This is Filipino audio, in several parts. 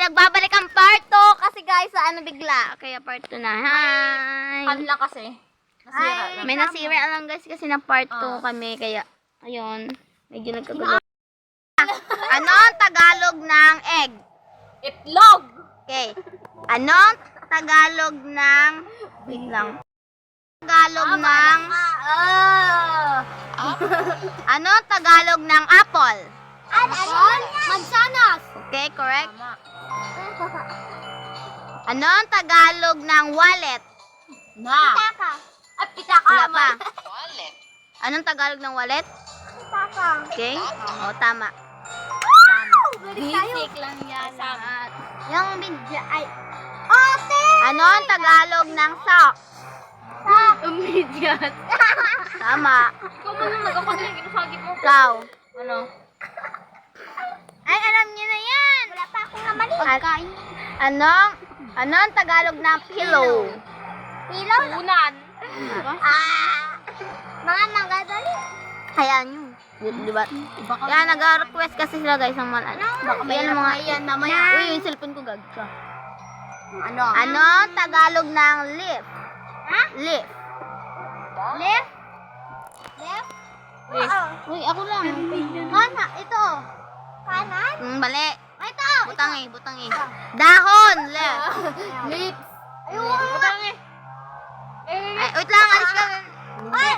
nagbabalik ang part 2 kasi guys, sa ano bigla. Kaya part 2 na. Hi! Kanla kasi. Nasira lang. May nasira lang guys kasi na part 2 kami. Kaya, ayun. Medyo nagkagulo. Anong Tagalog ng egg? Itlog! Okay. Anong Tagalog ng... Wait lang. Tagalog ng... Anong Tagalog ng apple? Apple? Mansanas! Okay, correct. Tama. Anong Tagalog ng wallet? Na. Pitaka. At pitaka. Wala pa. Anong Tagalog ng wallet? Pitaka. Okay. O, tama. Basic lang yan. Lahat. Yung video ay... Ate! Anong Tagalog ng sock? Immediate. Tama. Ikaw mo nung ako din kinasagit mo. Ikaw. Ano? Ay, alam niyo na yan. Wala pa akong namali. Anong Tagalog ng pillow? Pillow? Unan. Mga magadali. Hayaan nyo. Diba? Kaya nag-request kasi sila guys ng mga baka may alam mga yan mamaya. Uy, yung cellphone ko gag ka. Ano? Anong Tagalog ng lift? Ha? Lift. Left? Left? Yes. Uy, ako lang. Mana? Ito. Kanan? Mali. Ito. Butang eh. Dahon. Left. Lips. Ayun. Butang eh. Ay, wait lang. Alis ka. Ay!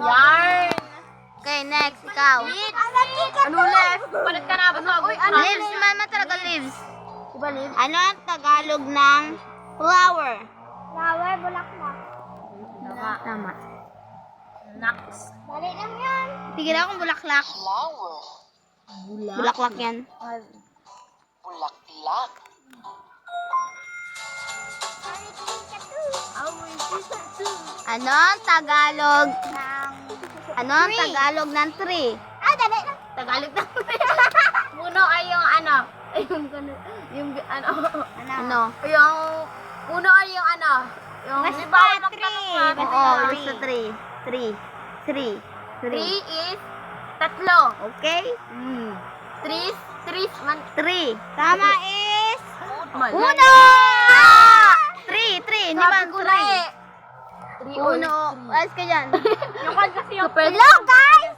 Yarn. Okay, next. Ikaw. Ano left? Palit ka na ba sa uy, ano? Leaves. Mama talaga leaves. Diba lips? Ano ang Tagalog ng flower? Flower, bulaklak. Tama. Nuts. Dali lang yan. Tigil akong bulaklak. Bulaklak yan. Anong Tagalog? Anong Tagalog ng tree? Dali lang. Tagalog na. Puno ay yung ano. Yung ano. Yung ano. Ano? Yung puno ay yung ano. Yung Basta di ba, tree. magtanong Oo, nga? basta tree. Three. Three is tatlo. Okay? Trees man. Three. Tama is... Uno! Three. Hindi ba? Three. Uno. Alas ka dyan. Yung kan kasi yung Hello, guys!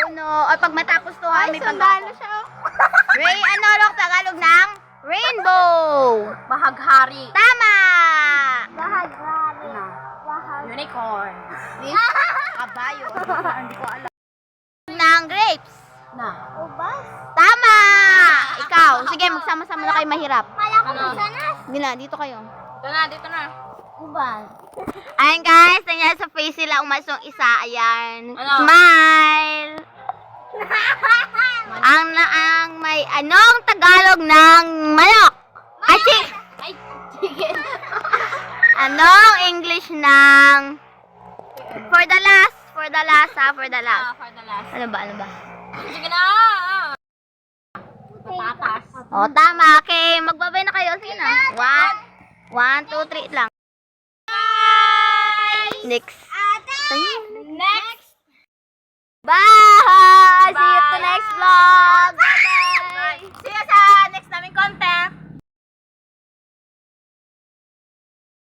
Uno. Ay, pag matapos to ha, may pag-ako. Ray, ano ang Tagalog ng rainbow? bahaghari. Tama! Bahaghari. Bahag... Unicorn. Kabayo. Hindi ko alam. Ng grapes. Na. Ubas. Tama! Ikaw. Sige, magsama-sama na kayo mahirap. Kala ko Ano? mansanas. Hindi na, dito kayo. Dito na. Ubas. Ayan guys, nangyari sa face sila umalis yung isa. Ayan. Ano? Smile! ang may anong Tagalog ng manok? Ay, Ay, chicken. anong English ng for the last ha, for the last. For the last. Ano ba? Sige na. Patatas. O, tama. Okay, magbabay na kayo. Sige na. 1, 2, 3 lang. Next. Next. Bye! See you to next vlog!